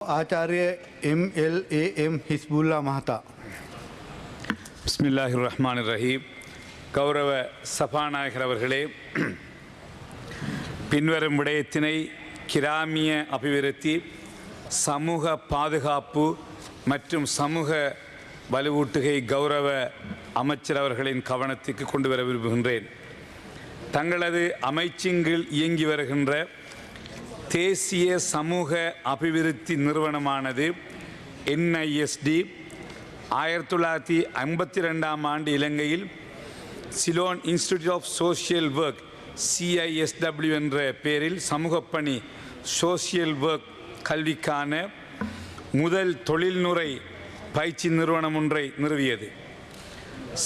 ආචාර්ය MLAM Hezbollah මහතා. பிஸ்மில்லாஹிர் ரஹ்மானிர் ரஹீம். கௌரவ சபாநாயகர் அவர்களே, பின்வரும் விடயத்தினை கிராமிய அபிவிருத்தி, சமூக பாதுகாப்பு மற்றும் சமூக வலுவூட்டுகை கௌரவ அமைச்சர் அவர்களின் கவனத்துக்கு கொண்டு வர விரும்புகின்றேன். தங்களது அமைச்சின் கீழ் இயங்கி வருகின்ற தேசிய சமூக அபிவிருத்தி நிறுவனமானது NISD 1952ஆம் ஆண்டு இலங்கையில் Ceylon institute of social work CISW என்ற பெயரில் சமூகப்பணி சோஷியல் ஒர்க் கல்விக்கான முதல் தொழில்முறை பயிற்சி நிறுவனம் ஒன்றை நிறுவியது.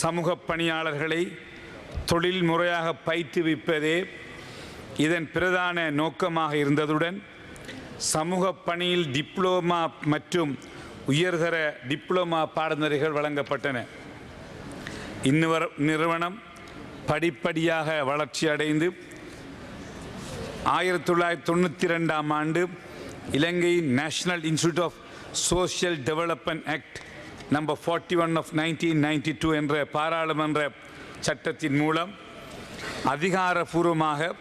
சமூக பணியாளர்களை தொழில்முறையாக பயிற்றுவிப்பதே இதன் பிரதான நோக்கமாக இருந்ததுடன் சமூக பணியில் டிப்ளோமா மற்றும் உயர்தர டிப்ளோமா பாடநெறிகள் வழங்கப்பட்டன. இந்நிறுவனம் படிப்படியாக வளர்ச்சி அடைந்து 1992ஆம் ஆண்டு இலங்கையின் national institute of social development act number 41 of 1992 என்ற பாராளுமன்ற சட்டத்தின் மூலம் அதிகாரபூர்வமாக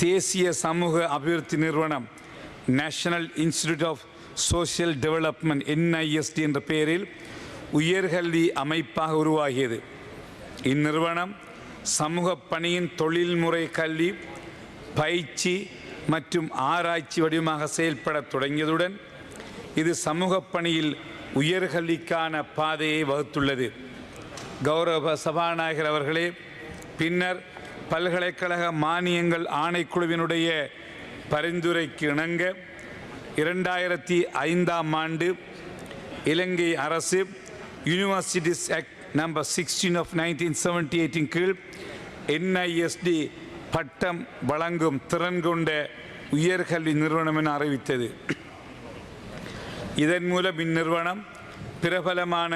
தேசிய சமூக அபிவிருத்தி நிறுவனம் national institute of social development NISD என்ற பெயரில் உயர்கல்வி அமைப்பாக உருவாகியது. இந்நிறுவனம் சமூக பணியின் தொழில்முறை கல்வி, பயிற்சி மற்றும் ஆராய்ச்சி வடிவமாக செயல்பட தொடங்கியதுடன் இது சமூக பணியில் உயர்கல்விக்கான பாதையை வகுத்துள்ளது. கௌரவ சபாநாயகர் அவர்களே, பின்னர் பல்கலைக்கழக மானியங்கள் ஆணைக்குழுவினுடைய பரிந்துரைக்கு இணங்க 2005ஆம் ஆண்டு இலங்கை அரசு யூனிவர்சிட்டிஸ் ஆக்ட் நம்பர் 16 of 1978 கீழ் NISD பட்டம் வழங்கும் திறன் கொண்ட உயர்கல்வி நிறுவனம் என அறிவித்தது. இதன் மூலம் இந்நிறுவனம் பிரபலமான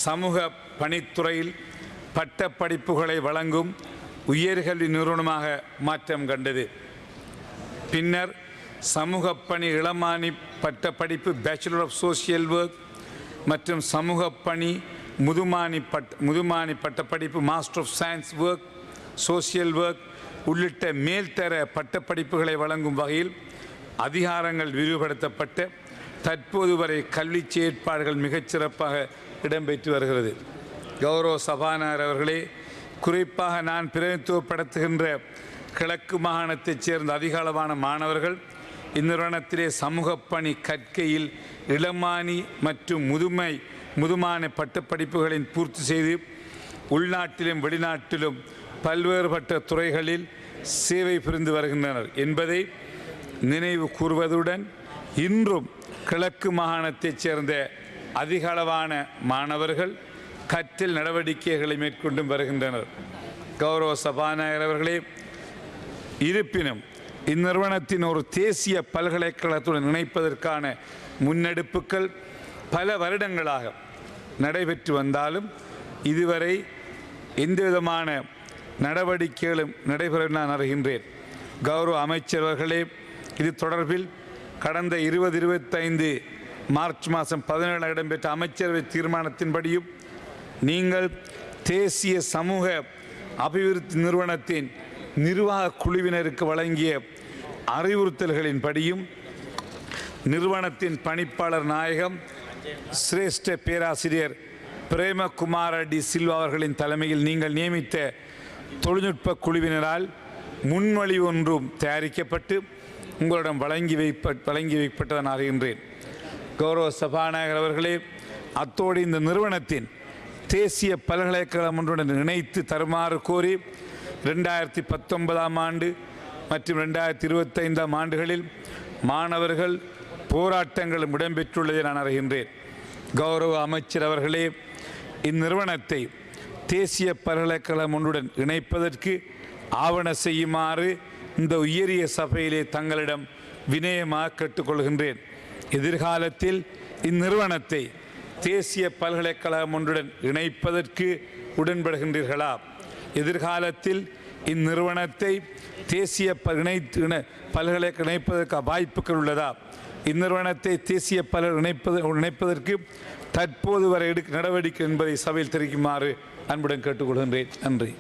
சமூக பணித்துறையில் பட்டப்படிப்புகளை வழங்கும் உயர்கல்வி நிறுவனமாக மாற்றம் கண்டது. பின்னர் சமூக பணி இளமானி பட்டப்படிப்பு பேச்சுலர் ஆஃப் சோஷியல் ஒர்க் மற்றும் சமூக பணி முதுமானி பட்டப்படிப்பு master of science work social work உள்ளிட்ட மேல்தர பட்டப்படிப்புகளை வழங்கும் வகையில் அதிகாரங்கள் விரிவுபடுத்தப்பட்ட தற்போது வரை கல்வி செயற்பாடுகள் மிகச்சிறப்பாக இடம்பெற்று வருகிறது. கௌரவ சபாநாயகர் அவர்களே, குறிப்பாக நான் பிரதிநிதித்துவப்படுத்துகின்ற கிழக்கு மாகாணத்தைச் சேர்ந்த அதிக அளவான மாணவர்கள் இந்நிறுவனத்திலே சமூக பணி கற்கையில் இளமானி மற்றும் முதுமானி பட்டப்படிப்புகளின் பூர்த்தி செய்து உள்நாட்டிலும் வெளிநாட்டிலும் பல்வேறுபட்ட துறைகளில் சேவை புரிந்து வருகின்றனர் என்பதை நினைவு கூறுவதுடன் இன்றும் கிழக்கு மாகாணத்தைச் சேர்ந்த அதிக அளவான மாணவர்கள் கற்றல் நடவடிக்கைகளை மேற்கொண்டும் வருகின்றனர். கௌரவ சபாநாயகர் அவர்களே, இருப்பினும் இந்நிறுவனத்தின் ஒரு தேசிய பல்கலைக்கழகத்துடன் இணைப்பதற்கான முன்னெடுப்புகள் பல வருடங்களாக நடைபெற்று வந்தாலும் இதுவரை எந்தவிதமான நடவடிக்கைகளும் நடைபெற நான் அறிகின்றேன். கௌரவ அமைச்சர் அவர்களே, இது தொடர்பில் கடந்த 2025 மார்ச் மாதம் 17 இடம்பெற்ற அமைச்சரவை தீர்மானத்தின்படியும் நீங்கள் தேசிய சமூக அபிவிருத்தி நிறுவனத்தின் நிர்வாக குழுவினருக்கு வழங்கிய அறிவுறுத்தல்களின்படியும் நிறுவனத்தின் பணிப்பாளர் நாயகம் சிரேஷ்ட பேராசிரியர் பிரேமகுமார டி சில்வா அவர்களின் தலைமையில் நீங்கள் நியமித்த தொழில்நுட்ப குழுவினரால் முன்மொழிவு ஒன்றும் தயாரிக்கப்பட்டு உங்களிடம் வழங்கி வைக்கப்பட்டதை அறிகின்றேன். கௌரவ சபாநாயகர் அவர்களே, அத்தோடு இந்த நிறுவனத்தின் தேசிய பல்கலைக்கழகம் ஒன்றுடன் இணைத்து தருமாறு கோரி 2019ஆம் ஆண்டு மற்றும் 2025ஆம் ஆண்டுகளில் மாணவர்கள் போராட்டங்களும் இடம்பெற்றுள்ளதை நான் அறிகின்றேன். கௌரவ அமைச்சர் அவர்களே, இந்நிறுவனத்தை தேசிய பல்கலைக்கழகம் ஒன்றுடன் இணைப்பதற்கு ஆவண செய்யுமாறு இந்த உயரிய சபையிலே தங்களிடம் வினயமாக கேட்டுக்கொள்கின்றேன். எதிர்காலத்தில் இந்நிறுவனத்தை தேசிய பல்கலைக்கழகம் ஒன்றுடன் இணைப்பதற்கு உடன்படுகின்றீர்களா? எதிர்காலத்தில் இந்நிறுவனத்தை தேசிய பல்கலைக்கழகம் இணைப்பதற்கு வாய்ப்புகள் உள்ளதா? இந்நிறுவனத்தை தேசிய பலர் இணைப்பதற்கு தற்போது வரை நடவடிக்கை என்பதை சபையில் தெரிவிக்குமாறு அன்புடன் கேட்டுக்கொள்கின்றேன். நன்றி.